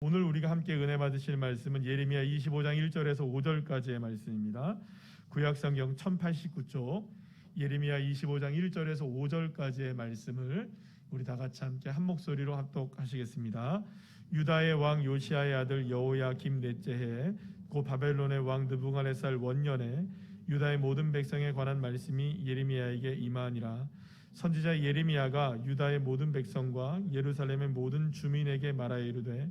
오늘 우리가 함께 은혜 받으실 말씀은 예레미야 25장 1절에서 5절까지의 말씀입니다. 구약성경 1089쪽 예레미야 25장 1절에서 5절까지의 말씀을 우리 다 같이 함께 한 목소리로 합독하시겠습니다. 유다의 왕 요시아의 아들 여호야김 넷째 해에 고 바벨론의 왕 느부갓네살 원년에 유다의 모든 백성에 관한 말씀이 예레미야에게 임하니라. 선지자 예레미야가 유다의 모든 백성과 예루살렘의 모든 주민에게 말하여 이르되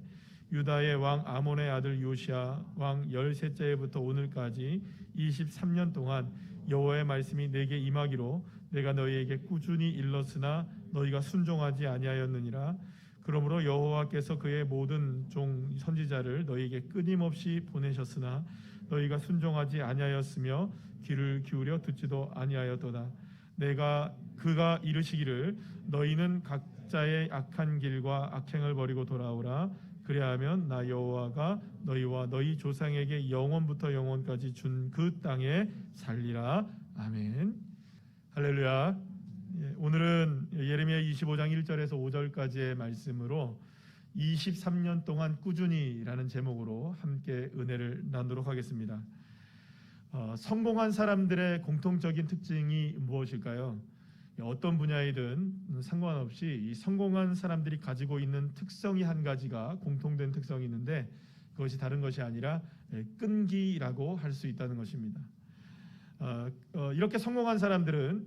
유다의 왕 아몬의 아들 요시야 왕 13째 해부터 오늘까지 23년 동안 여호와의 말씀이 내게 임하기로 내가 너희에게 꾸준히 일렀으나 너희가 순종하지 아니하였느니라. 그러므로 여호와께서 그의 모든 종 선지자를 너희에게 끊임없이 보내셨으나 너희가 순종하지 아니하였으며 귀를 기울여 듣지도 아니하였도다. 그가 이르시기를 너희는 각자의 악한 길과 악행을 버리고 돌아오라. 그리하면 나 여호와가 너희와 너희 조상에게 영원부터 영원까지 준 그 땅에 살리라. 아멘. 할렐루야. 오늘은 예레미야 25장 1절에서 5절까지의 말씀으로 23년 동안 꾸준히라는 제목으로 함께 은혜를 나누도록 하겠습니다. 성공한 사람들의 공통적인 특징이 무엇일까요? 어떤 분야이든 상관없이 이 성공한 사람들이 가지고 있는 특성이 한 가지가 공통된 특성이 있는데 그것이 다른 것이 아니라 끈기라고 할 수 있다는 것입니다. 이렇게 성공한 사람들은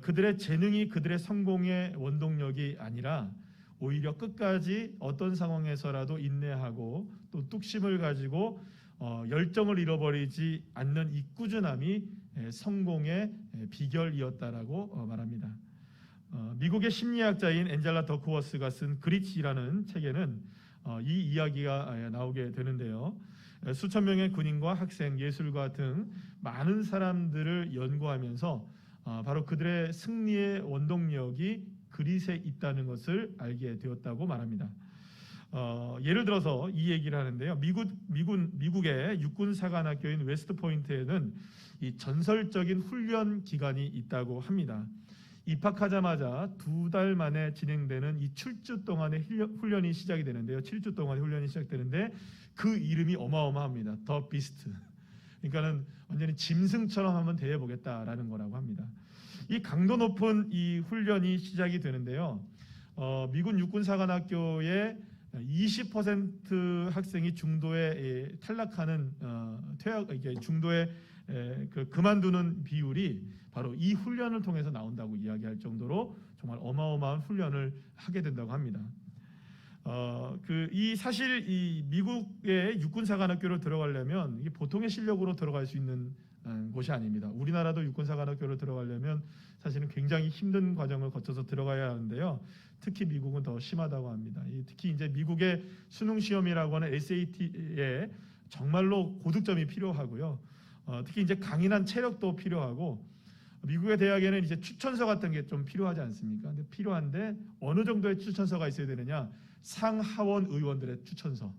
그들의 재능이 그들의 성공의 원동력이 아니라 오히려 끝까지 어떤 상황에서라도 인내하고 또 뚝심을 가지고 열정을 잃어버리지 않는 이 꾸준함이 성공의 비결이었다라고 말합니다. 미국의 심리학자인 엔젤라 더크워스가 쓴 그릿이라는 책에는 이 이야기가 나오게 되는데요. 수천 명의 군인과 학생, 예술가 등 많은 사람들을 연구하면서 바로 그들의 승리의 원동력이 그릿에 있다는 것을 알게 되었다고 말합니다. 예를 들어서 이 얘기를 하는데요. 미국의 육군사관학교인 웨스트포인트에는 이 전설적인 훈련 기간이 있다고 합니다. 입학하자마자 2달 만에 진행되는 이 7주 동안의 훈련이 시작이 되는데요. 7주 동안의 훈련이 시작되는데 그 이름이 어마어마합니다. 더 비스트. 그러니까는 완전히 짐승처럼 한번 대해보겠다라는 거라고 합니다. 이 강도 높은 이 훈련이 시작이 되는데요. 미군 육군사관학교의 20% 학생이 중도에 탈락하는 중도에 그만두는 비율이 바로 이 훈련을 통해서 나온다고 이야기할 정도로 정말 어마어마한 훈련을 하게 된다고 합니다. 사실 이 미국의 육군사관학교를 들어가려면 이게 보통의 실력으로 들어갈 수 있는 곳이 아닙니다. 우리나라도 육군사관학교를 들어가려면 사실은 굉장히 힘든 과정을 거쳐서 들어가야 하는데요. 특히 미국은 더 심하다고 합니다. 특히 이제 미국의 수능 시험이라고 하는 SAT에 정말로 고득점이 필요하고요. 특히 이제 강인한 체력도 필요하고 미국의 대학에는 이제 추천서 같은 게 좀 필요하지 않습니까? 근데 필요한데 어느 정도의 추천서가 있어야 되느냐? 상하원 의원들의 추천서.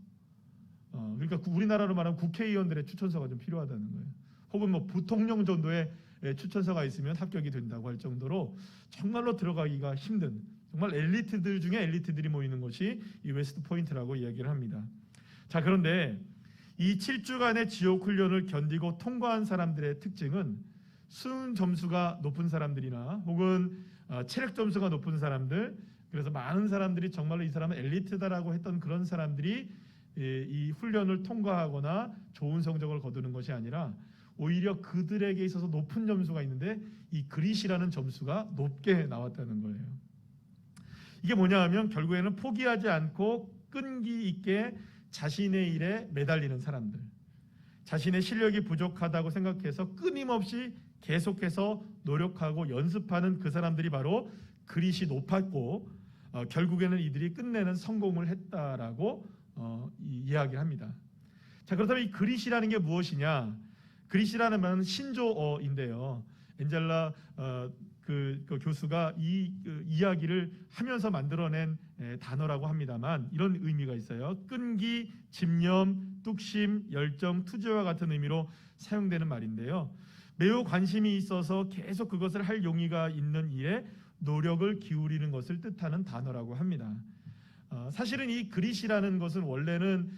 그러니까 우리나라로 말하면 국회의원들의 추천서가 좀 필요하다는 거예요. 혹은 뭐 부통령 정도의 추천서가 있으면 합격이 된다고 할 정도로 정말로 들어가기가 힘든 정말 엘리트들 중에 엘리트들이 모이는 곳이 이 웨스트 포인트라고 이야기를 합니다. 자, 그런데 이 7주간의 지옥 훈련을 견디고 통과한 사람들의 특징은 수능 점수가 높은 사람들이나 혹은 체력 점수가 높은 사람들, 그래서 많은 사람들이 정말로 이 사람은 엘리트다라고 했던 그런 사람들이 이 훈련을 통과하거나 좋은 성적을 거두는 것이 아니라 오히려 그들에게 있어서 높은 점수가 있는데 이 그릿이라는 점수가 높게 나왔다는 거예요. 이게 뭐냐 하면 결국에는 포기하지 않고 끈기 있게 자신의 일에 매달리는 사람들, 자신의 실력이 부족하다고 생각해서 끊임없이 계속해서 노력하고 연습하는 그 사람들이 바로 그릿이 높았고 결국에는 이들이 끝내는 성공을 했다라고 이야기를 합니다. 자, 그렇다면 이 그릿이라는 게 무엇이냐? 그릿이라는 말은 신조어인데요. 엔젤라 그 교수가 이 이야기를 하면서 만들어낸 단어라고 합니다만 이런 의미가 있어요. 끈기, 집념, 뚝심, 열정, 투지와 같은 의미로 사용되는 말인데요. 매우 관심이 있어서 계속 그것을 할 용의가 있는 일에 노력을 기울이는 것을 뜻하는 단어라고 합니다. 사실은 이 그릿이라는 것은 원래는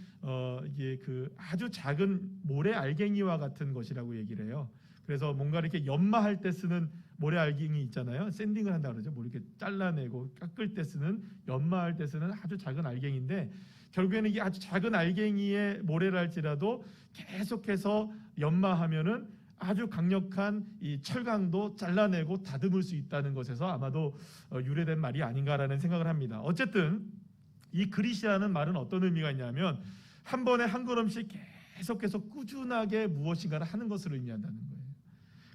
이게 그 아주 작은 모래 알갱이와 같은 것이라고 얘기를 해요. 그래서 뭔가 이렇게 연마할 때 쓰는 모래 알갱이 있잖아요. 샌딩을 한다 그러죠. 뭐 이렇게 잘라내고 깎을 때 쓰는, 연마할 때 쓰는 아주 작은 알갱이인데, 결국에는 이게 아주 작은 알갱이의 모래를 할지라도 계속해서 연마하면은 아주 강력한 이 철강도 잘라내고 다듬을 수 있다는 것에서 아마도 유래된 말이 아닌가라는 생각을 합니다. 어쨌든 이 그릿이라는 말은 어떤 의미가 있냐면, 한 번에 한 걸음씩 계속해서 꾸준하게 무엇인가를 하는 것을 의미한다는 거예요.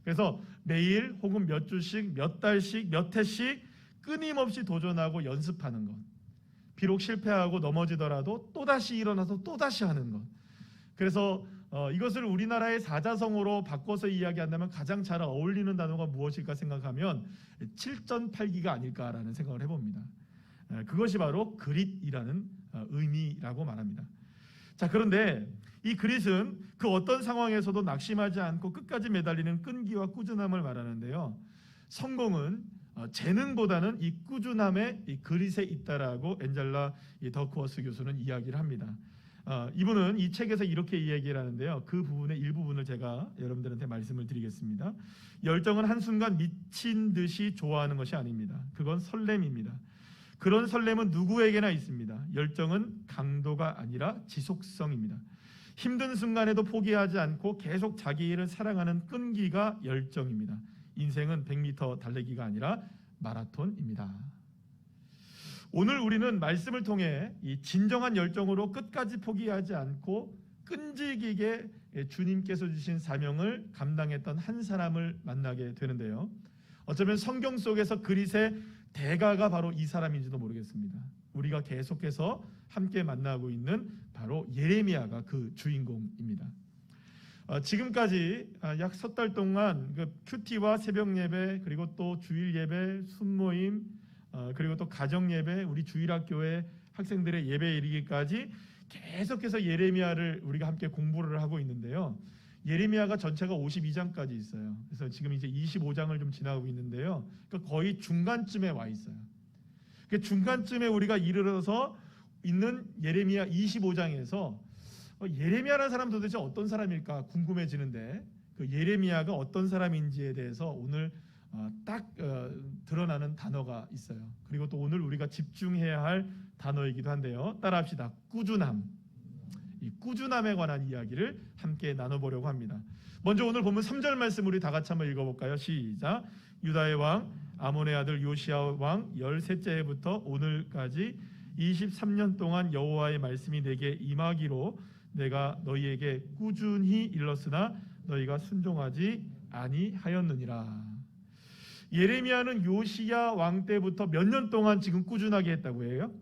그래서 매일 혹은 몇 주씩, 몇 달씩, 몇 해씩 끊임없이 도전하고 연습하는 것. 비록 실패하고 넘어지더라도 또다시 일어나서 또다시 하는 것. 그래서 이것을 우리나라의 사자성어로 바꿔서 이야기한다면 가장 잘 어울리는 단어가 무엇일까 생각하면 칠전팔기가 아닐까라는 생각을 해봅니다. 그것이 바로 그릿이라는 의미라고 말합니다. 자, 그런데 이 그릿은 그 어떤 상황에서도 낙심하지 않고 끝까지 매달리는 끈기와 꾸준함을 말하는데요. 성공은 재능보다는 이 꾸준함의 이 그릿에 있다라고 엔젤라 더크워스 교수는 이야기를 합니다. 이분은 이 책에서 이렇게 이야기를 하는데요. 그 부분의 일부분을 제가 여러분들한테 말씀을 드리겠습니다. 열정은 한순간 미친 듯이 좋아하는 것이 아닙니다. 그건 설렘입니다. 그런 설렘은 누구에게나 있습니다. 열정은 강도가 아니라 지속성입니다. 힘든 순간에도 포기하지 않고 계속 자기 일을 사랑하는 끈기가 열정입니다. 인생은 100m 달리기가 아니라 마라톤입니다. 오늘 우리는 말씀을 통해 이 진정한 열정으로 끝까지 포기하지 않고 끈질기게 주님께서 주신 사명을 감당했던 한 사람을 만나게 되는데요. 어쩌면 성경 속에서 그릿의 대가가 바로 이 사람인지도 모르겠습니다. 우리가 계속해서 함께 만나고 있는 바로 예레미야가 그 주인공입니다. 지금까지 약 석 달 동안 그 큐티와 새벽 예배, 그리고 또 주일 예배, 순모임, 그리고 또 가정 예배, 우리 주일학교의 학생들의 예배에 이르기까지 계속해서 예레미야를 우리가 함께 공부를 하고 있는데요. 예레미야가 전체가 52장까지 있어요. 그래서 지금 이제 25장을 좀 지나고 있는데요. 그러니까 거의 중간쯤에 와 있어요. 그 중간쯤에 우리가 이르러서 있는 예레미야 25장에서 예레미야라는 사람 도대체 어떤 사람일까 궁금해지는데, 그 예레미야가 어떤 사람인지에 대해서 오늘 딱 드러나는 단어가 있어요. 그리고 또 오늘 우리가 집중해야 할 단어이기도 한데요. 따라합시다. 꾸준함. 이 꾸준함에 관한 이야기를 함께 나눠보려고 합니다. 먼저 오늘 보면 3절 말씀 우리 다 같이 한번 읽어볼까요? 시작. 유다의 왕 아몬의 아들 요시야 왕 13째 해부터 오늘까지 23년 동안 여호와의 말씀이 내게 임하기로 내가 너희에게 꾸준히 일렀으나 너희가 순종하지 아니하였느니라. 예레미야는 요시야 왕 때부터 몇 년 동안 지금 꾸준하게 했다고 해요?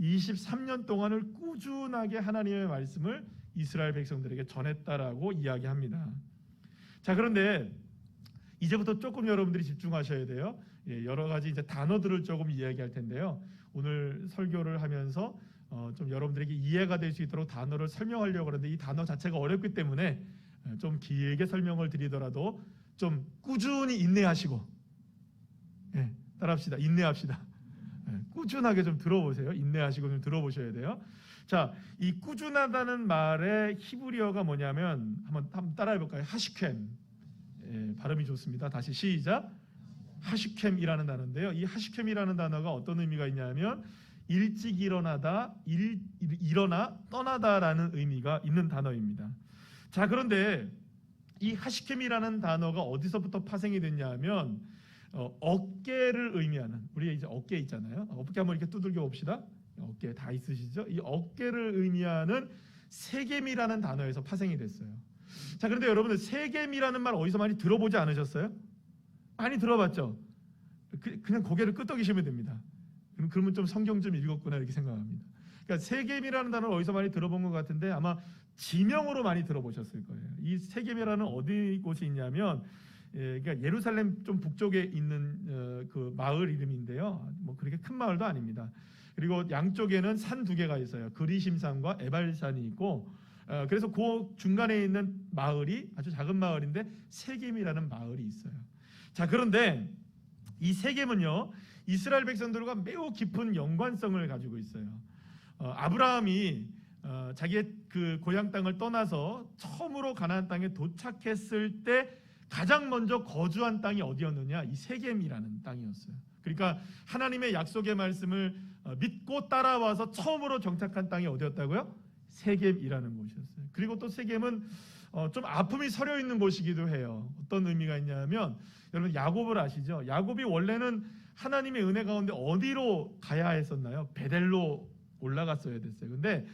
23년 동안을 꾸준하게 하나님의 말씀을 이스라엘 백성들에게 전했다라고 이야기합니다. 자, 그런데 이제부터 조금 여러분들이 집중하셔야 돼요. 여러 가지 이제 단어들을 조금 이야기할 텐데요. 오늘 설교를 하면서 좀 여러분들에게 이해가 될 수 있도록 단어를 설명하려고 하는데 이 단어 자체가 어렵기 때문에 좀 길게 설명을 드리더라도 좀 꾸준히 인내하시고, 따라합시다. 인내합시다. 꾸준하게 좀 들어보세요. 인내하시고 좀 들어보셔야 돼요. 자, 이 꾸준하다는 말의 히브리어가 뭐냐면 한번 따라해볼까요? 하시켐. 발음이 좋습니다. 다시 시작. 하시켐이라는 단어인데요. 이 하시켐이라는 단어가 어떤 의미가 있냐면 일찍 일어나 떠나다라는 의미가 있는 단어입니다. 자, 그런데 이 하시켐이라는 단어가 어디서부터 파생이 됐냐면 어깨를 의미하는, 우리 이제 어깨 있잖아요. 어깨 한번 이렇게 두들겨 봅시다. 어깨 다 있으시죠? 이 어깨를 의미하는 세겜이라는 단어에서 파생이 됐어요. 자, 그런데 여러분들 세겜이라는 말 어디서 많이 들어보지 않으셨어요? 많이 들어봤죠? 그냥 고개를 끄덕이시면 됩니다. 그러면 좀 성경 좀 읽었구나 이렇게 생각합니다. 그러니까 세겜이라는 단어를 어디서 많이 들어본 것 같은데 아마 지명으로 많이 들어보셨을 거예요. 이 세겜이라는 어디 곳이 있냐면 그러니까 예루살렘 좀 북쪽에 있는 그 마을 이름인데요. 뭐 그렇게 큰 마을도 아닙니다. 그리고 양쪽에는 산 두 개가 있어요. 그리심산과 에발산이 있고, 그래서 그 중간에 있는 마을이 아주 작은 마을인데 세겜이라는 마을이 있어요. 자, 그런데 이 세겜은요 이스라엘 백성들과 매우 깊은 연관성을 가지고 있어요. 아브라함이 자기의 그 고향 땅을 떠나서 처음으로 가나안 땅에 도착했을 때 가장 먼저 거주한 땅이 어디였느냐? 이 세겜이라는 땅이었어요. 그러니까 하나님의 약속의 말씀을 믿고 따라와서 처음으로 정착한 땅이 어디였다고요? 세겜이라는 곳이었어요. 그리고 또 세겜은 좀 아픔이 서려 있는 곳이기도 해요. 어떤 의미가 있냐면 여러분 야곱을 아시죠? 야곱이 원래는 하나님의 은혜 가운데 어디로 가야 했었나요? 베델로 올라갔어야 됐어요. 근데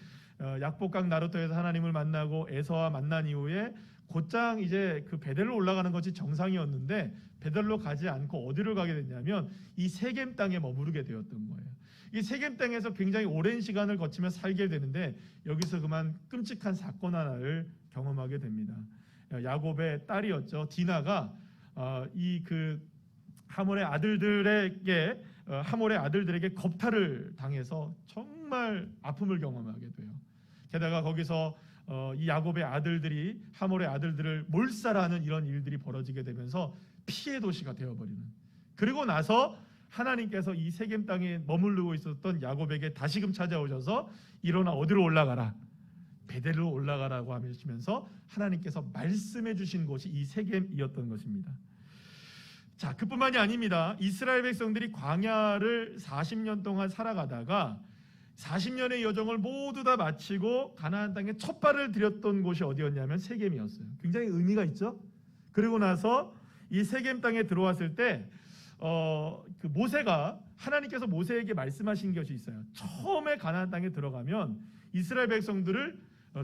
약복강 나루터에서 하나님을 만나고 에서와 만난 이후에 곧장 이제 그 베델로 올라가는 것이 정상이었는데 베델로 가지 않고 어디로 가게 됐냐면 이 세겜 땅에 머무르게 되었던 거예요. 이 세겜 땅에서 굉장히 오랜 시간을 거치며 살게 되는데 여기서 그만 끔찍한 사건 하나를 경험하게 됩니다. 야곱의 딸이었죠. 디나가 이 그 하몰의 아들들에게 겁탈을 당해서 정말 아픔을 경험하게 돼요. 게다가 거기서 이 야곱의 아들들이 하몰의 아들들을 몰살하는 이런 일들이 벌어지게 되면서 피해 도시가 되어버리는. 그리고 나서 하나님께서 이 세겜 땅에 머무르고 있었던 야곱에게 다시금 찾아오셔서 일어나 어디로 올라가라? 베델로 올라가라고 하시면서 하나님께서 말씀해 주신 곳이 이 세겜이었던 것입니다. 자, 그뿐만이 아닙니다. 이스라엘 백성들이 광야를 40년 동안 살아가다가 40년의 여정을 모두 다 마치고 가나안 땅에 첫 발을 들였던 곳이 어디였냐면 세겜이었어요. 굉장히 의미가 있죠. 그리고 나서 이 세겜 땅에 들어왔을 때 그 모세가 하나님께서 모세에게 말씀하신 것이 있어요. 처음에 가나안 땅에 들어가면 이스라엘 백성들을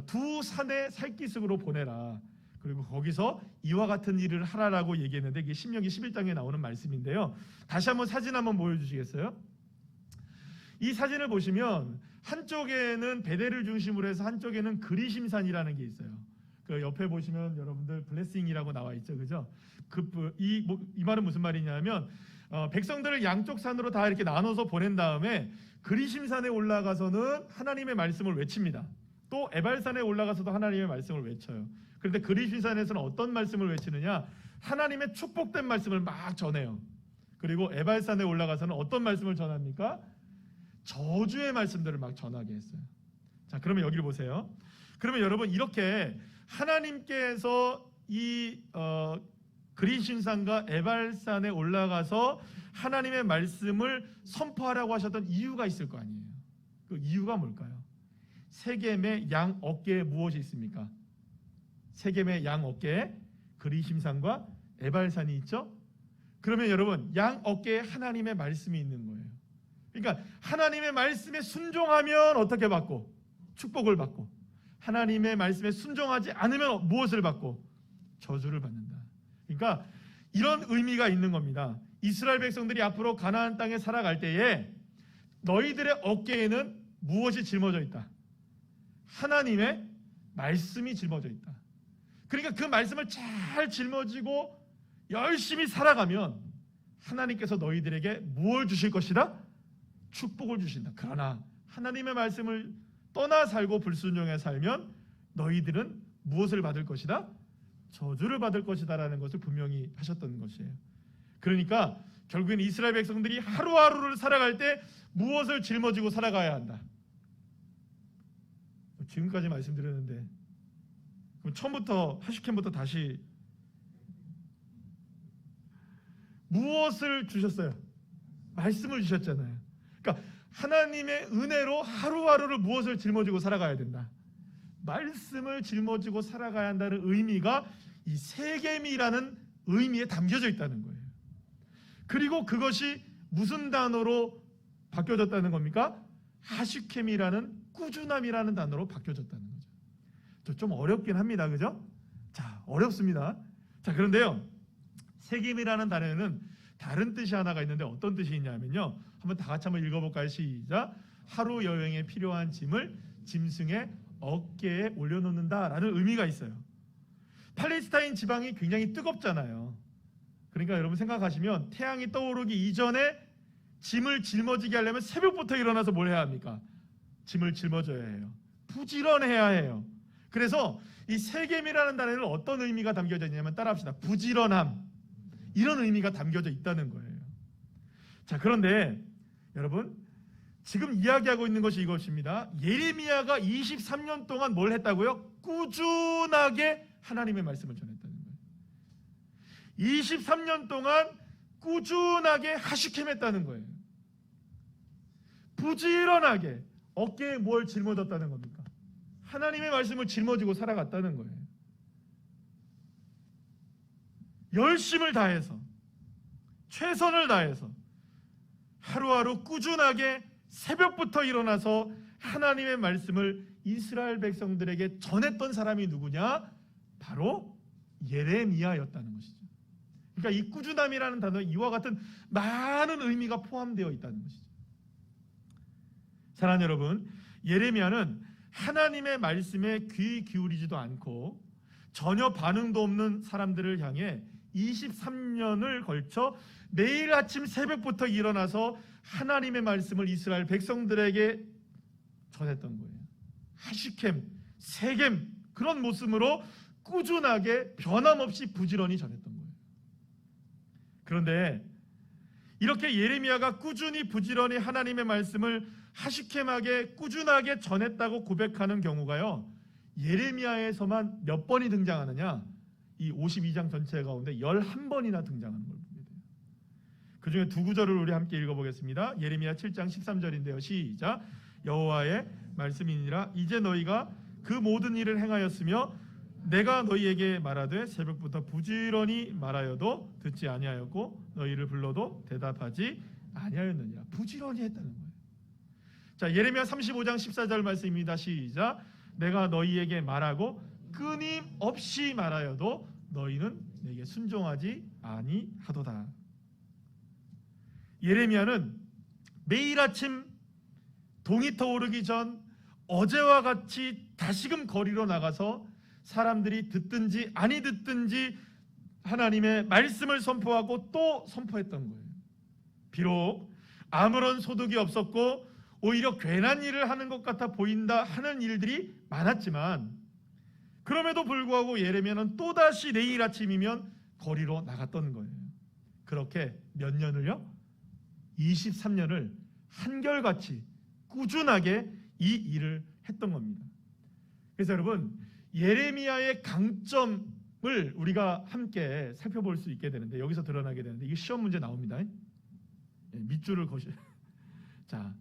두 산의 살기슭으로 보내라. 그리고 거기서 이와 같은 일을 하라라고 얘기했는데 이게 신명기 11장에 나오는 말씀인데요. 다시 한번 사진 한번 보여주시겠어요? 이 사진을 보시면 한쪽에는 베델을 중심으로 해서 한쪽에는 그리심산이라는 게 있어요. 그 옆에 보시면 여러분들 블레싱이라고 나와 있죠, 그죠? 이 말은 무슨 말이냐면 백성들을 양쪽 산으로 다 이렇게 나눠서 보낸 다음에 그리심산에 올라가서는 하나님의 말씀을 외칩니다. 또 에발산에 올라가서도 하나님의 말씀을 외쳐요. 그런데 그리심산에서는 어떤 말씀을 외치느냐? 하나님의 축복된 말씀을 막 전해요. 그리고 에발산에 올라가서는 어떤 말씀을 전합니까? 저주의 말씀들을 막 전하게 했어요. 자, 그러면 여기를 보세요. 그러면 여러분 이렇게 하나님께서 이 그리심산과 에발산에 올라가서 하나님의 말씀을 선포하라고 하셨던 이유가 있을 거 아니에요. 그 이유가 뭘까요? 세겜의 양 어깨에 무엇이 있습니까? 세겜의 양 어깨에 그리심산과 에발산이 있죠? 그러면 여러분 양 어깨에 하나님의 말씀이 있는 거예요. 그러니까 하나님의 말씀에 순종하면 어떻게 받고? 축복을 받고, 하나님의 말씀에 순종하지 않으면 무엇을 받고? 저주를 받는다. 그러니까 이런 의미가 있는 겁니다. 이스라엘 백성들이 앞으로 가나안 땅에 살아갈 때에 너희들의 어깨에는 무엇이 짊어져 있다? 하나님의 말씀이 짊어져 있다. 그러니까 그 말씀을 잘 짊어지고 열심히 살아가면 하나님께서 너희들에게 무엇을 주실 것이다? 축복을 주신다. 그러나 하나님의 말씀을 떠나 살고 불순종해 살면 너희들은 무엇을 받을 것이다? 저주를 받을 것이다 라는 것을 분명히 하셨던 것이에요. 그러니까 결국엔 이스라엘 백성들이 하루하루를 살아갈 때 무엇을 짊어지고 살아가야 한다? 지금까지 말씀드렸는데 그럼 처음부터 하슈캠부터 다시 무엇을 주셨어요? 말씀을 주셨잖아요. 그러니까 하나님의 은혜로 하루하루를 무엇을 짊어지고 살아가야 된다? 말씀을 짊어지고 살아가야 한다는 의미가 이 세겜이라는 의미에 담겨져 있다는 거예요. 그리고 그것이 무슨 단어로 바뀌어졌다는 겁니까? 하슈캠이라는 꾸준함이라는 단어로 바뀌어졌다는 거죠. 좀 어렵긴 합니다, 그죠? 자, 어렵습니다. 자, 그런데요, 세겜이라는 단어에는 다른 뜻이 하나가 있는데 어떤 뜻이 있냐면요, 한번 다 같이 한번 읽어볼까요? 시작. 하루 여행에 필요한 짐을 짐승의 어깨에 올려놓는다라는 의미가 있어요. 팔레스타인 지방이 굉장히 뜨겁잖아요. 그러니까 여러분 생각하시면 태양이 떠오르기 이전에 짐을 짊어지게 하려면 새벽부터 일어나서 뭘 해야 합니까? 짐을 짊어져야 해요. 부지런해야 해요. 그래서 이 세겜이라는 단어에는 어떤 의미가 담겨져 있냐면 따라합시다. 부지런함, 이런 의미가 담겨져 있다는 거예요. 자, 그런데 여러분 지금 이야기하고 있는 것이 이것입니다. 예레미야가 23년 동안 뭘 했다고요? 꾸준하게 하나님의 말씀을 전했다는 거예요. 23년 동안 꾸준하게 하시캠했다는 거예요. 부지런하게 어깨에 뭘 짊어졌다는 겁니까? 하나님의 말씀을 짊어지고 살아갔다는 거예요. 열심을 다해서, 최선을 다해서 하루하루 꾸준하게 새벽부터 일어나서 하나님의 말씀을 이스라엘 백성들에게 전했던 사람이 누구냐? 바로 예레미야였다는 것이죠. 그러니까 이 꾸준함이라는 단어에 이와 같은 많은 의미가 포함되어 있다는 것이죠. 사랑하는 여러분, 예레미야는 하나님의 말씀에 귀 기울이지도 않고 전혀 반응도 없는 사람들을 향해 23년을 걸쳐 매일 아침 새벽부터 일어나서 하나님의 말씀을 이스라엘 백성들에게 전했던 거예요. 하시캠, 세겜 그런 모습으로 꾸준하게 변함없이 부지런히 전했던 거예요. 그런데 이렇게 예레미야가 꾸준히 부지런히 하나님의 말씀을 하시캠하게 꾸준하게 전했다고 고백하는 경우가요, 예레미야에서만 몇 번이 등장하느냐? 이 52장 전체 가운데 11번이나 등장하는 걸 보게 돼요. 그 중에 두 구절을 우리 함께 읽어보겠습니다. 예레미야 7장 13절인데요. 시작. 여호와의 말씀이니라 이제 너희가 그 모든 일을 행하였으며 내가 너희에게 말하되 새벽부터 부지런히 말하여도 듣지 아니하였고 너희를 불러도 대답하지 아니하였느니라. 부지런히 했다는 거예요. 자, 예레미야 35장 14절 말씀입니다. 시작. 내가 너희에게 말하고 끊임없이 말하여도 너희는 내게 순종하지 아니하도다. 예레미야는 매일 아침 동이 터오르기 전 어제와 같이 다시금 거리로 나가서 사람들이 듣든지 아니 듣든지 하나님의 말씀을 선포하고 또 선포했던 거예요. 비록 아무런 소득이 없었고 오히려 괜한 일을 하는 것 같아 보인다 하는 일들이 많았지만 그럼에도 불구하고 예레미야는 또다시 내일 아침이면 거리로 나갔던 거예요. 그렇게 몇 년을요? 23년을 한결같이 꾸준하게 이 일을 했던 겁니다. 그래서 여러분, 예레미야의 강점을 우리가 함께 살펴볼 수 있게 되는데, 여기서 드러나게 되는데, 이게 시험 문제 나옵니다. 밑줄을 거시. 자,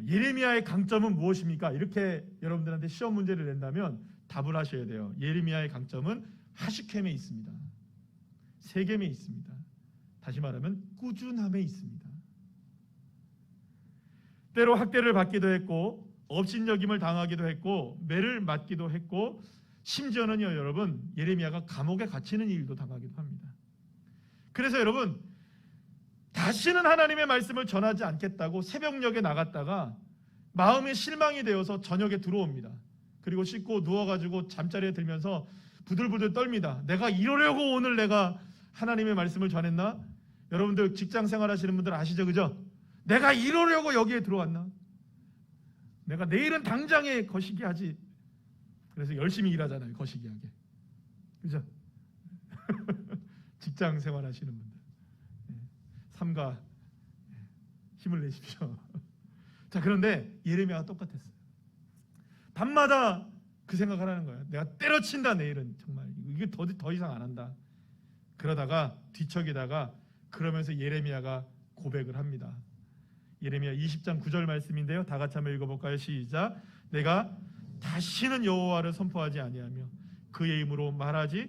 예레미야의 강점은 무엇입니까? 이렇게 여러분들한테 시험 문제를 낸다면 답을 하셔야 돼요. 예레미야의 강점은 하시켐에 있습니다. 세겜에 있습니다. 다시 말하면 꾸준함에 있습니다. 때로 학대를 받기도 했고 업신여김을 당하기도 했고 매를 맞기도 했고 심지어는요, 여러분, 예레미야가 감옥에 갇히는 일도 당하기도 합니다. 그래서 여러분, 다시는 하나님의 말씀을 전하지 않겠다고 새벽녘에 나갔다가 마음에 실망이 되어서 저녁에 들어옵니다. 그리고 씻고 누워가지고 잠자리에 들면서 부들부들 떨니다. 내가 이러려고 오늘 내가 하나님의 말씀을 전했나? 여러분들 직장 생활하시는 분들 아시죠? 그죠? 내가 이러려고 여기에 들어왔나? 내가 내일은 당장에 거시기 하지. 그래서 열심히 일하잖아요. 거시기 하게. 그죠? 직장 생활하시는 분들. 삼가 힘을 내십시오. 자, 그런데 예레미야가 똑같았어요. 밤마다 그 생각을 하는 거예요. 내가 때려친다 내일은. 정말 이게 더 이상 안 한다. 그러다가 뒤척이다가 그러면서 예레미야가 고백을 합니다. 예레미야 20장 9절 말씀인데요. 다 같이 한번 읽어볼까요? 시작. 내가 다시는 여호와를 선포하지 아니하며 그의 이름으로 말하지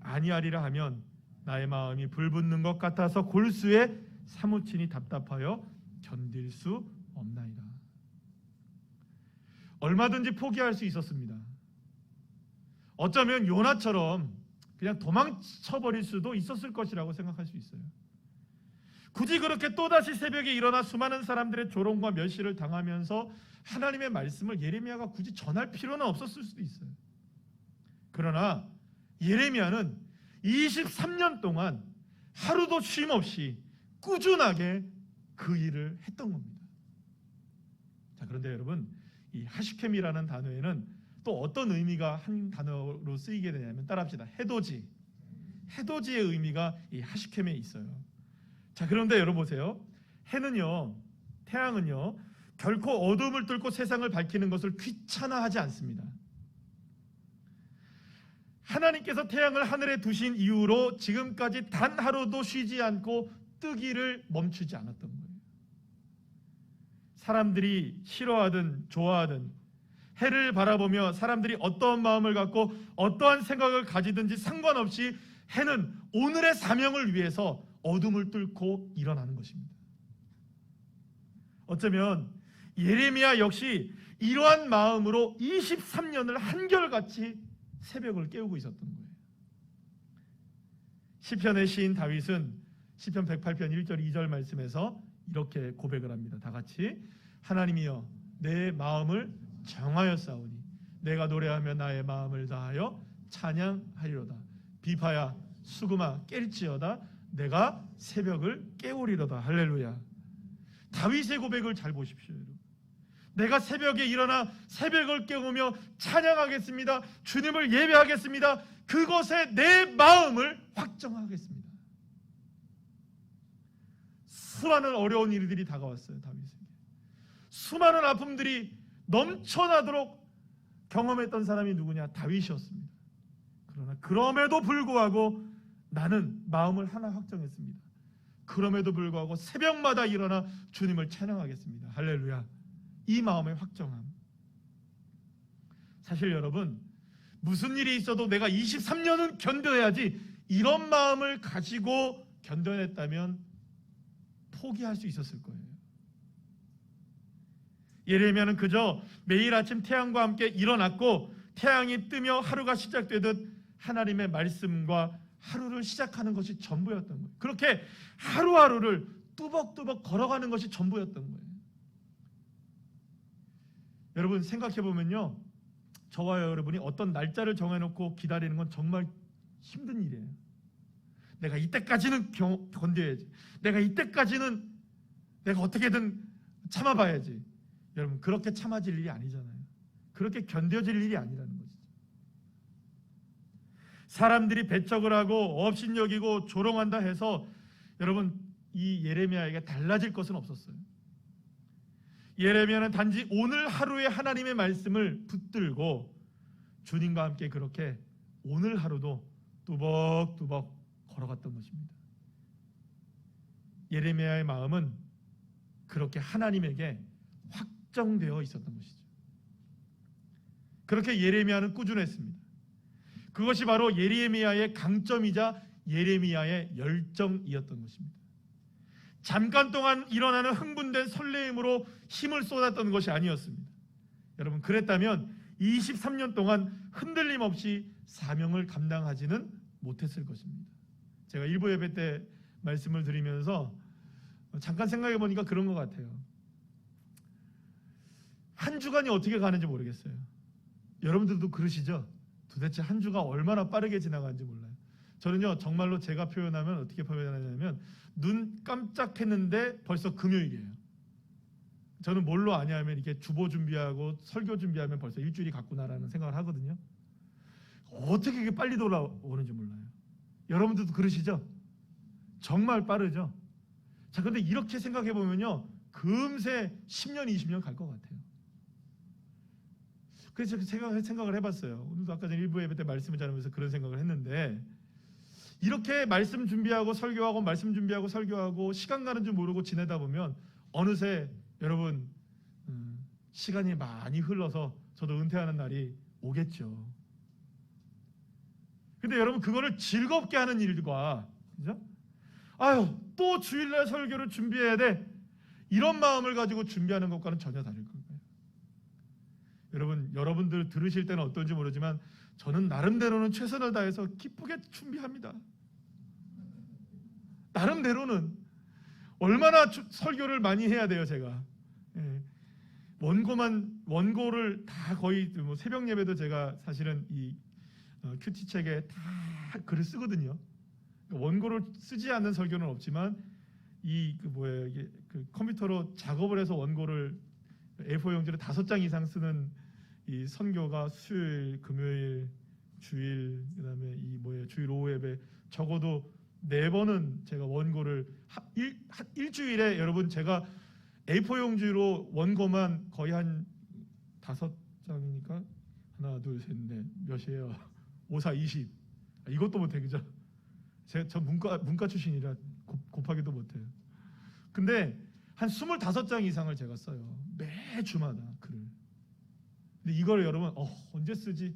아니하리라 하면 나의 마음이 불붙는 것 같아서 골수에 사무치니 답답하여 견딜 수 없나이다. 얼마든지 포기할 수 있었습니다. 어쩌면 요나처럼 그냥 도망쳐버릴 수도 있었을 것이라고 생각할 수 있어요. 굳이 그렇게 또다시 새벽에 일어나 수많은 사람들의 조롱과 멸시를 당하면서 하나님의 말씀을 예레미야가 굳이 전할 필요는 없었을 수도 있어요. 그러나 예레미야는 23년 동안 하루도 쉼 없이 꾸준하게 그 일을 했던 겁니다. 자, 그런데 여러분, 이 하시켐이라는 단어에는 또 어떤 의미가 한 단어로 쓰이게 되냐면 따라합시다. 해돋이. 해돋이의 의미가 이 하시켐에 있어요. 자, 그런데 여러분 보세요. 해는요, 태양은요, 결코 어둠을 뚫고 세상을 밝히는 것을 귀찮아하지 않습니다. 하나님께서 태양을 하늘에 두신 이후로 지금까지 단 하루도 쉬지 않고 뜨기를 멈추지 않았던 거예요. 사람들이 싫어하든 좋아하든 해를 바라보며 사람들이 어떠한 마음을 갖고 어떠한 생각을 가지든지 상관없이 해는 오늘의 사명을 위해서 어둠을 뚫고 일어나는 것입니다. 어쩌면 예레미야 역시 이러한 마음으로 23년을 한결같이 새벽을 깨우고 있었던 거예요. 시편의 시인 다윗은 시편 108편 1절 2절 말씀에서 이렇게 고백을 합니다. 다 같이 하나님이여 내 마음을 정하였사오니 내가 노래하며 나의 마음을 다하여 찬양하리로다. 비파야 수금아 깰지어다 내가 새벽을 깨우리로다. 할렐루야. 다윗의 고백을 잘 보십시오. 여러분. 내가 새벽에 일어나 새벽을 깨우며 찬양하겠습니다. 주님을 예배하겠습니다. 그것에 내 마음을 확정하겠습니다. 수많은 어려운 일들이 다가왔어요. 다윗에게. 수많은 아픔들이 넘쳐나도록 경험했던 사람이 누구냐? 다윗이었습니다. 그러나 그럼에도 불구하고 나는 마음을 하나 확정했습니다. 그럼에도 불구하고 새벽마다 일어나 주님을 찬양하겠습니다. 할렐루야. 이 마음의 확정함. 사실 여러분, 무슨 일이 있어도 내가 23년은 견뎌야지 이런 마음을 가지고 견뎌냈다면 포기할 수 있었을 거예요. 예레미야는 그저 매일 아침 태양과 함께 일어났고 태양이 뜨며 하루가 시작되듯 하나님의 말씀과 하루를 시작하는 것이 전부였던 거예요. 그렇게 하루하루를 뚜벅뚜벅 걸어가는 것이 전부였던 거예요. 여러분 생각해 보면요, 저와 여러분이 어떤 날짜를 정해놓고 기다리는 건 정말 힘든 일이에요. 내가 이때까지는 견뎌야지. 내가 이때까지는 내가 어떻게든 참아봐야지. 여러분 그렇게 참아질 일이 아니잖아요. 그렇게 견뎌질 일이 아니라는 거죠. 사람들이 배척을 하고 업신여기고 조롱한다 해서 여러분 이 예레미야에게 달라질 것은 없었어요. 예레미야는 단지 오늘 하루의 하나님의 말씀을 붙들고 주님과 함께 그렇게 오늘 하루도 뚜벅뚜벅 걸어갔던 것입니다. 예레미야의 마음은 그렇게 하나님에게 확정되어 있었던 것이죠. 그렇게 예레미야는 꾸준했습니다. 그것이 바로 예레미야의 강점이자 예레미야의 열정이었던 것입니다. 잠깐 동안 일어나는 흥분된 설레임으로 힘을 쏟았던 것이 아니었습니다. 여러분 그랬다면 23년 동안 흔들림 없이 사명을 감당하지는 못했을 것입니다. 제가 일부 예배 때 말씀을 드리면서 잠깐 생각해 보니까 그런 것 같아요. 한 주간이 어떻게 가는지 모르겠어요. 여러분들도 그러시죠? 도대체 한 주가 얼마나 빠르게 지나가는지 몰라요. 저는요 정말로 제가 표현하면 어떻게 표현하냐면 눈 깜짝했는데 벌써 금요일이에요. 저는 뭘로 아냐면 이렇게 주보 준비하고 설교 준비하면 벌써 일주일이 갔구나라는 생각을 하거든요. 어떻게 이렇게 빨리 돌아오는지 몰라요. 여러분들도 그러시죠? 정말 빠르죠? 자, 근데 이렇게 생각해 보면요 금세 10년, 20년 갈 것 같아요. 그래서 생각을 해봤어요. 오늘도 아까 전에 일부 예배 때 말씀을 전하면서 그런 생각을 했는데 이렇게 말씀 준비하고 설교하고 말씀 준비하고 설교하고 시간 가는 줄 모르고 지내다 보면 어느새 여러분 시간이 많이 흘러서 저도 은퇴하는 날이 오겠죠. 근데 여러분 그거를 즐겁게 하는 일과 그죠? 아유 또 주일날 설교를 준비해야 돼 이런 마음을 가지고 준비하는 것과는 전혀 다를 거예요. 여러분들 들으실 때는 어떤지 모르지만 저는 나름대로는 최선을 다해서 기쁘게 준비합니다. 나름대로는 얼마나 설교를 많이 해야 돼요 제가. 예. 원고를 다 거의 뭐 새벽 예배도 제가 사실은 이 큐티 책에 다 글을 쓰거든요. 원고를 쓰지 않는 설교는 없지만 이게 컴퓨터로 작업을 해서 원고를 A4 용지를 5장 이상 쓰는 이 선교가 수요일, 금요일, 주일, 그다음에 주일 오후 예배 적어도 4번은 제가 원고를 일주일에 여러분 제가 A4 용지로 원고만 거의 한 5장이니까 하나, 둘, 셋, 넷 몇이에요? 5, 4, 20. 이것도 못해, 그죠? 저 문과 출신이라 곱하기도 못해요. 근데 한 25장 이상을 제가 써요. 매 주마다 글을. 근데 이걸 여러분 언제 쓰지?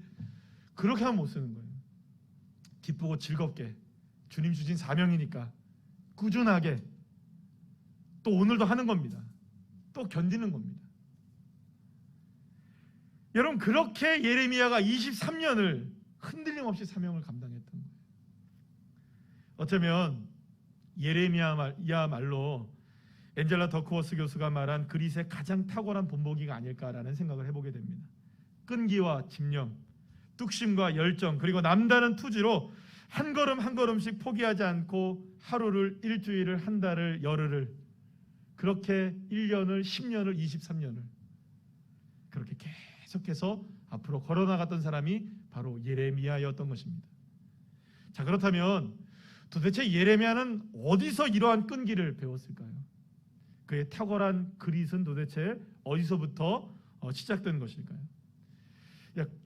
그렇게 하면 못 쓰는 거예요. 기쁘고 즐겁게 주님 주신 사명이니까 꾸준하게 또 오늘도 하는 겁니다. 또 견디는 겁니다. 여러분, 그렇게 예레미야가 23년을 흔들림 없이 사명을 감당했던 거예요. 어쩌면 예레미야야말로 앤젤라 더크워스 교수가 말한 그릿의 가장 탁월한 본보기가 아닐까라는 생각을 해보게 됩니다. 끈기와 집념, 뚝심과 열정, 그리고 남다른 투지로 한 걸음 한 걸음씩 포기하지 않고 하루를, 일주일을, 한 달을, 열흘을, 그렇게 1년을, 10년을, 23년을 그렇게 계속해서 앞으로 걸어나갔던 사람이 바로 예레미야였던 것입니다. 자, 그렇다면 도대체 예레미야는 어디서 이러한 끈기를 배웠을까요? 그의 탁월한 그릿은 도대체 어디서부터 시작된 것일까요?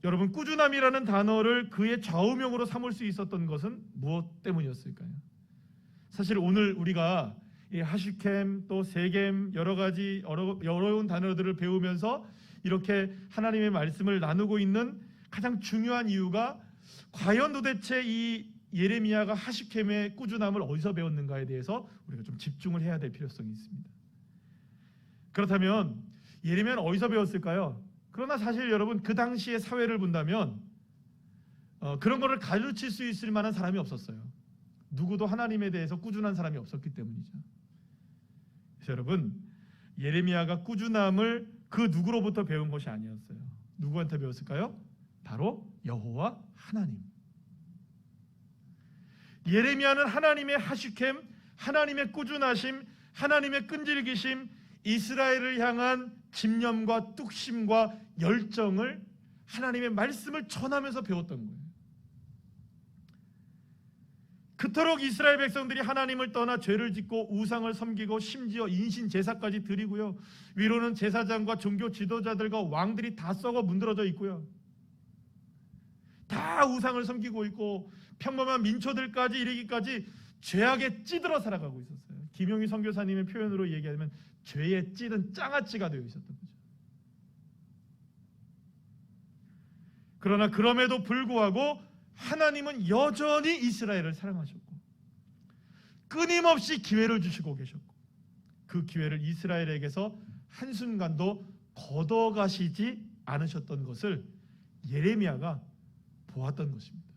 여러분, 꾸준함이라는 단어를 그의 좌우명으로 삼을 수 있었던 것은 무엇 때문이었을까요? 사실 오늘 우리가 이 하시켐 또 세겜 여러 가지 어려운 단어들을 배우면서 이렇게 하나님의 말씀을 나누고 있는 가장 중요한 이유가 과연 도대체 이 예레미야가 하시켐의 꾸준함을 어디서 배웠는가에 대해서 우리가 좀 집중을 해야 될 필요성이 있습니다. 그렇다면 예레미야는 어디서 배웠을까요? 그러나 사실 여러분, 그 당시의 사회를 본다면 그런 거를 가르칠 수 있을 만한 사람이 없었어요. 누구도 하나님에 대해서 꾸준한 사람이 없었기 때문이죠. 그래서 여러분, 예레미야가 꾸준함을 그 누구로부터 배운 것이 아니었어요. 누구한테 배웠을까요? 바로 여호와 하나님. 예레미야는 하나님의 하시켐, 하나님의 꾸준하심, 하나님의 끈질기심, 이스라엘을 향한 집념과 뚝심과 열정을 하나님의 말씀을 전하면서 배웠던 거예요. 그토록 이스라엘 백성들이 하나님을 떠나 죄를 짓고 우상을 섬기고 심지어 인신 제사까지 드리고요, 위로는 제사장과 종교 지도자들과 왕들이 다 썩어 문드러져 있고요, 다 우상을 섬기고 있고 평범한 민초들까지 이르기까지 죄악에 찌들어 살아가고 있었어요. 김용희 선교사님의 표현으로 얘기하면 죄의 찌든 장아찌가 되어 있었던 거죠. 그러나 그럼에도 불구하고 하나님은 여전히 이스라엘을 사랑하셨고 끊임없이 기회를 주시고 계셨고 그 기회를 이스라엘에게서 한순간도 걷어가시지 않으셨던 것을 예레미야가 보았던 것입니다.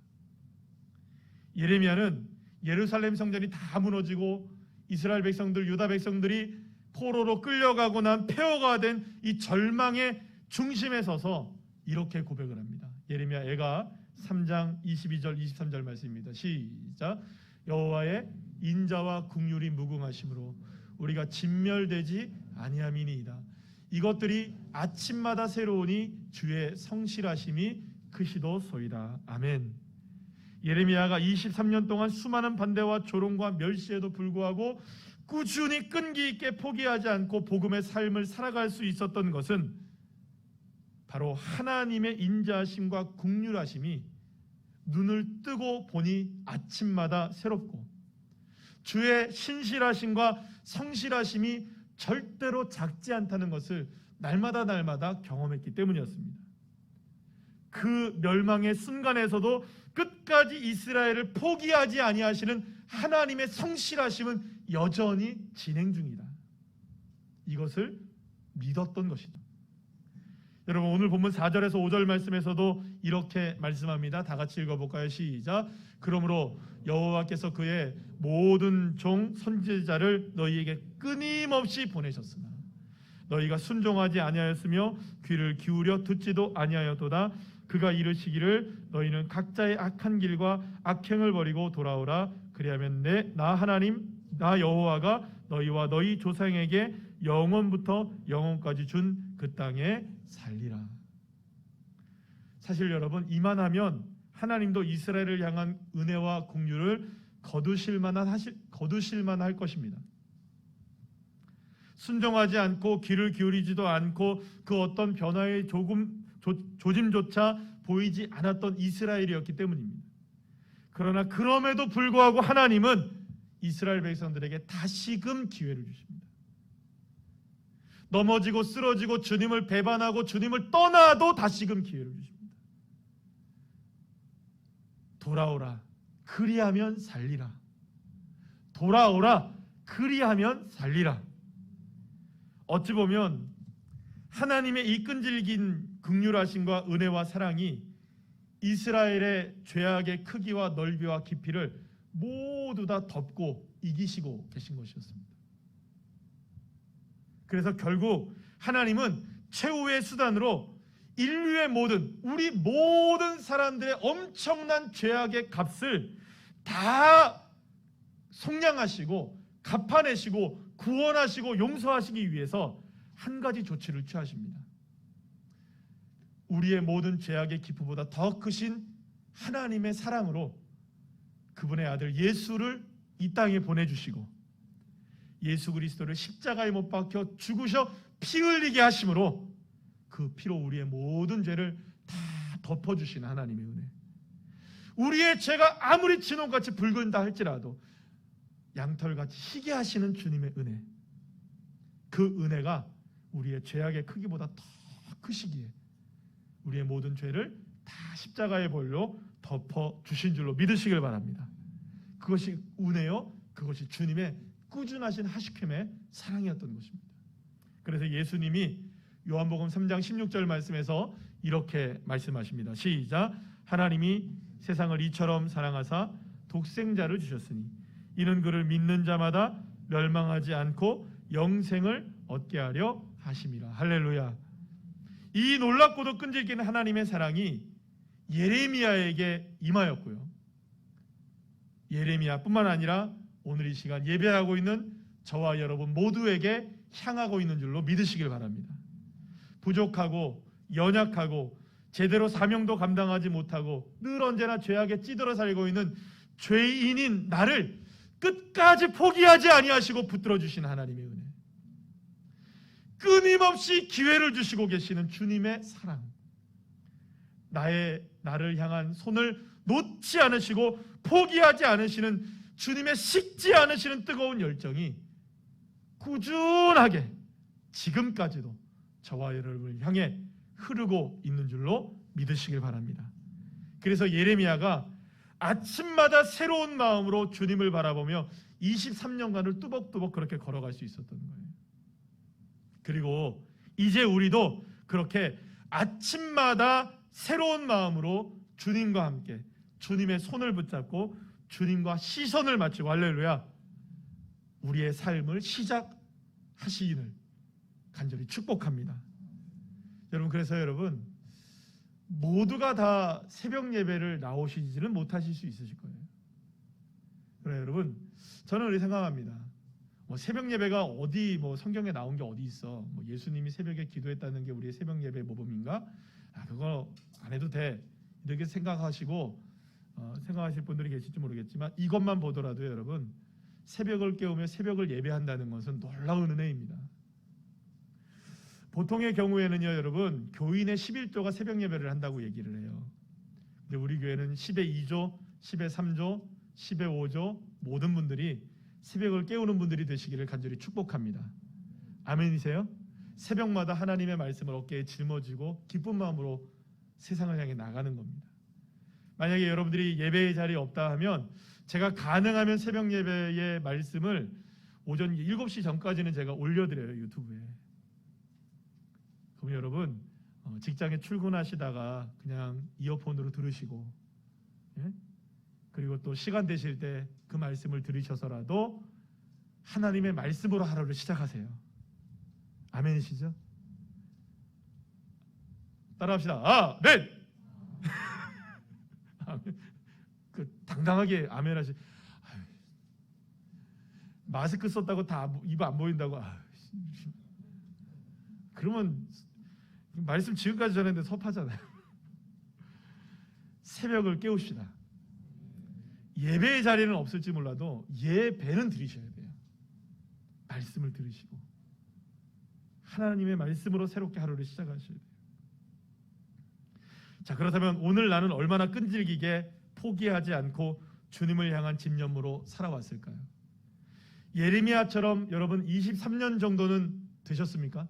예레미야는 예루살렘 성전이 다 무너지고 이스라엘 백성들, 유다 백성들이 포로로 끌려가고 난 폐허가 된 이 절망의 중심에 서서 이렇게 고백을 합니다. 예레미야 애가 3장 22절 23절 말씀입니다. 시작. 여호와의 인자와 긍휼이 무궁하심으로 우리가 진멸되지 아니함이니이다. 이것들이 아침마다 새로우니 주의 성실하심이 크시도소이다. 아멘. 예레미야가 23년 동안 수많은 반대와 조롱과 멸시에도 불구하고 꾸준히 끈기 있게 포기하지 않고 복음의 삶을 살아갈 수 있었던 것은 바로 하나님의 인자하심과 긍휼하심이 눈을 뜨고 보니 아침마다 새롭고 주의 신실하심과 성실하심이 절대로 작지 않다는 것을 날마다 경험했기 때문이었습니다. 그 멸망의 순간에서도 끝까지 이스라엘을 포기하지 아니하시는 하나님의 성실하심은 여전히 진행 중이다. 이것을 믿었던 것이죠. 여러분, 오늘 본문 4절에서 5절 말씀에서도 이렇게 말씀합니다. 다 같이 읽어볼까요? 시작. 그러므로 여호와께서 그의 모든 종 선지자를 너희에게 끊임없이 보내셨으나 너희가 순종하지 아니하였으며 귀를 기울여 듣지도 아니하였도다. 그가 이르시기를 너희는 각자의 악한 길과 악행을 버리고 돌아오라. 그리하면 나 하나님 나 여호와가 너희와 너희 조상에게 영원부터 영원까지 준 그 땅에 살리라. 사실 여러분, 이만하면 하나님도 이스라엘을 향한 은혜와 긍휼을 거두실 만할 것입니다. 순종하지 않고 귀를 기울이지도 않고 그 어떤 변화의 조짐조차 보이지 않았던 이스라엘이었기 때문입니다. 그러나 그럼에도 불구하고 하나님은 이스라엘 백성들에게 다시금 기회를 주십니다. 넘어지고 쓰러지고 주님을 배반하고 주님을 떠나도 다시금 기회를 주십니다. 돌아오라, 그리하면 살리라. 돌아오라, 그리하면 살리라. 어찌 보면 하나님의 이 끈질긴 긍휼하심과 은혜와 사랑이 이스라엘의 죄악의 크기와 넓이와 깊이를 모두 다 덮고 이기시고 계신 것이었습니다. 그래서 결국 하나님은 최후의 수단으로 인류의 우리 모든 사람들의 엄청난 죄악의 값을 다 속량하시고 갚아내시고 구원하시고 용서하시기 위해서 한 가지 조치를 취하십니다. 우리의 모든 죄악의 기쁨보다 더 크신 하나님의 사랑으로 그분의 아들 예수를 이 땅에 보내주시고 예수 그리스도를 십자가에 못 박혀 죽으셔 피 흘리게 하심으로 그 피로 우리의 모든 죄를 다 덮어주신 하나님의 은혜, 우리의 죄가 아무리 진홍같이 붉은다 할지라도 양털같이 희게 하시는 주님의 은혜, 그 은혜가 우리의 죄악의 크기보다 더 크시기에 우리의 모든 죄를 다 십자가의 볼로 덮어주신 줄로 믿으시길 바랍니다. 그것이 은혜요, 그것이 주님의 꾸준하신 하시킴의 사랑이었던 것입니다. 그래서 예수님이 요한복음 3장 16절 말씀에서 이렇게 말씀하십니다. 시작. 하나님이 세상을 이처럼 사랑하사 독생자를 주셨으니 이는 그를 믿는 자마다 멸망하지 않고 영생을 얻게 하려 하심이라. 할렐루야. 이 놀랍고도 끈질긴 하나님의 사랑이 예레미야에게 임하였고요, 예레미야뿐만 아니라 오늘 이 시간 예배하고 있는 저와 여러분 모두에게 향하고 있는 줄로 믿으시길 바랍니다. 부족하고 연약하고 제대로 사명도 감당하지 못하고 늘 언제나 죄악에 찌들어 살고 있는 죄인인 나를 끝까지 포기하지 아니하시고 붙들어 주신 하나님의 은혜, 끊임없이 기회를 주시고 계시는 주님의 사랑, 나를 향한 손을 놓지 않으시고 포기하지 않으시는 주님의 식지 않으시는 뜨거운 열정이 꾸준하게 지금까지도 저와 여러분을 향해 흐르고 있는 줄로 믿으시길 바랍니다. 그래서 예레미야가 아침마다 새로운 마음으로 주님을 바라보며 23년간을 뚜벅뚜벅 그렇게 걸어갈 수 있었던 거예요. 그리고 이제 우리도 그렇게 아침마다 새로운 마음으로 주님과 함께 주님의 손을 붙잡고 주님과 시선을 맞추고, 할렐루야, 우리의 삶을 시작하시기를 간절히 축복합니다. 여러분, 그래서 여러분 모두가 다 새벽 예배를 나오시지는 못하실 수 있으실 거예요. 그래요, 여러분, 저는 이렇게 생각합니다. 새벽 예배가 어디 성경에 나온 게 어디 있어? 예수님이 새벽에 기도했다는 게 우리의 새벽 예배 모범인가? 그거 안 해도 돼. 이렇게 생각하시고 생각하실 분들이 계실지 모르겠지만 이것만 보더라도 여러분, 새벽을 깨우며 새벽을 예배한다는 것은 놀라운 은혜입니다. 보통의 경우에는요, 여러분, 교인의 11조가 새벽 예배를 한다고 얘기를 해요. 근데 우리 교회는 10의 2조, 10의 3조, 10의 5조 모든 분들이 새벽을 깨우는 분들이 되시기를 간절히 축복합니다. 아멘이세요? 새벽마다 하나님의 말씀을 어깨에 짊어지고 기쁜 마음으로 세상을 향해 나가는 겁니다. 만약에 여러분들이 예배의 자리에 없다 하면 제가 가능하면 새벽 예배의 말씀을 오전 7시 전까지는 제가 올려드려요, 유튜브에. 그럼 여러분 직장에 출근하시다가 그냥 이어폰으로 들으시고, 예? 그리고 또 시간 되실 때 그 말씀을 들으셔서라도 하나님의 말씀으로 하루를 시작하세요. 아멘이시죠? 따라합시다. 아멘. 아멘. 당당하게 아멘 하시. 마스크 썼다고 다 입 안 보인다고. 그러면 말씀 지금까지 전했는데 섭하잖아요. 새벽을 깨웁시다. 예배의 자리는 없을지 몰라도 예배는 드리셔야 돼요. 말씀을 들으시고 하나님의 말씀으로 새롭게 하루를 시작하셔야 돼요. 자, 그렇다면 오늘 나는 얼마나 끈질기게 포기하지 않고 주님을 향한 집념으로 살아왔을까요? 예레미야처럼 여러분 23년 정도는 되셨습니까?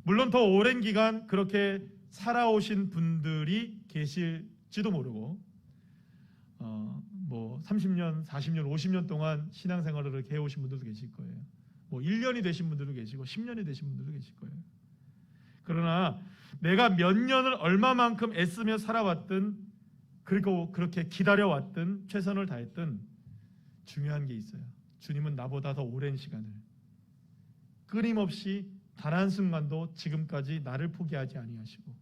물론 더 오랜 기간 그렇게 살아오신 분들이 계실지도 모르고 30년, 40년, 50년 동안 신앙생활을 이렇게 해오신 분들도 계실 거예요. 1년이 되신 분들도 계시고 10년이 되신 분들도 계실 거예요. 그러나 내가 몇 년을 얼마만큼 애쓰며 살아왔든, 그리고 그렇게 기다려왔든, 최선을 다했든 중요한 게 있어요. 주님은 나보다 더 오랜 시간을 끊임없이 단 한순간도 지금까지 나를 포기하지 아니하시고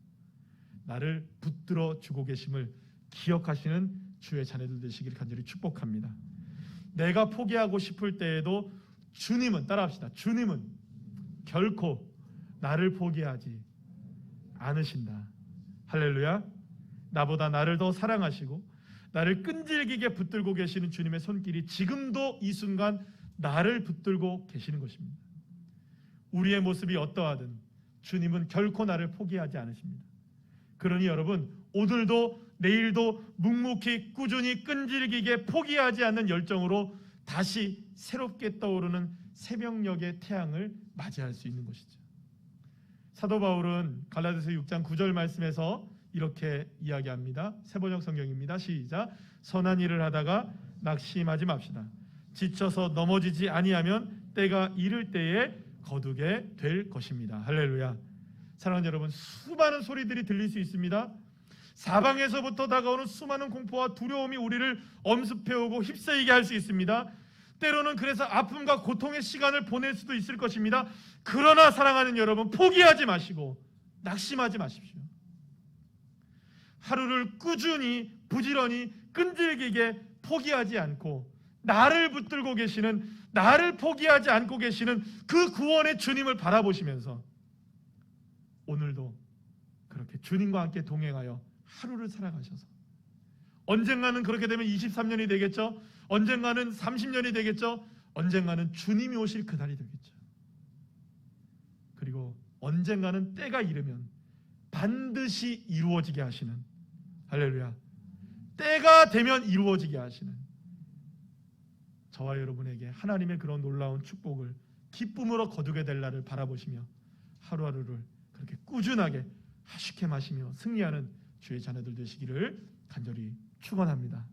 나를 붙들어 주고 계심을 기억하시는 주의 자녀들 되시기를 간절히 축복합니다. 내가 포기하고 싶을 때에도 주님은, 따라합시다, 주님은 결코 나를 포기하지 않으신다. 할렐루야. 나보다 나를 더 사랑하시고 나를 끈질기게 붙들고 계시는 주님의 손길이 지금도 이 순간 나를 붙들고 계시는 것입니다. 우리의 모습이 어떠하든 주님은 결코 나를 포기하지 않으십니다. 그러니 여러분, 오늘도 내일도 묵묵히 꾸준히 끈질기게 포기하지 않는 열정으로 다시 새롭게 떠오르는 새벽녘의 태양을 맞이할 수 있는 것이죠. 사도 바울은 갈라디아서 6장 9절 말씀에서 이렇게 이야기합니다. 세번역 성경입니다. 시작. 선한 일을 하다가 낙심하지 맙시다. 지쳐서 넘어지지 아니하면 때가 이를 때에 거두게 될 것입니다. 할렐루야. 사랑하는 여러분, 수많은 소리들이 들릴 수 있습니다. 사방에서부터 다가오는 수많은 공포와 두려움이 우리를 엄습해오고 휩싸이게 할 수 있습니다. 때로는 그래서 아픔과 고통의 시간을 보낼 수도 있을 것입니다. 그러나 사랑하는 여러분, 포기하지 마시고 낙심하지 마십시오. 하루를 꾸준히 부지런히 끈질기게 포기하지 않고 나를 붙들고 계시는, 나를 포기하지 않고 계시는 그 구원의 주님을 바라보시면서 오늘도 그렇게 주님과 함께 동행하여 하루를 살아가셔서 언젠가는 그렇게 되면 23년이 되겠죠. 언젠가는 30년이 되겠죠. 언젠가는 주님이 오실 그날이 되겠죠. 그리고 언젠가는 때가 이르면 반드시 이루어지게 하시는, 할렐루야, 때가 되면 이루어지게 하시는 저와 여러분에게 하나님의 그런 놀라운 축복을 기쁨으로 거두게 될 날을 바라보시며 하루하루를 그렇게 꾸준하게 하쉽게 마시며 승리하는 주의 자녀들 되시기를 간절히 축원합니다.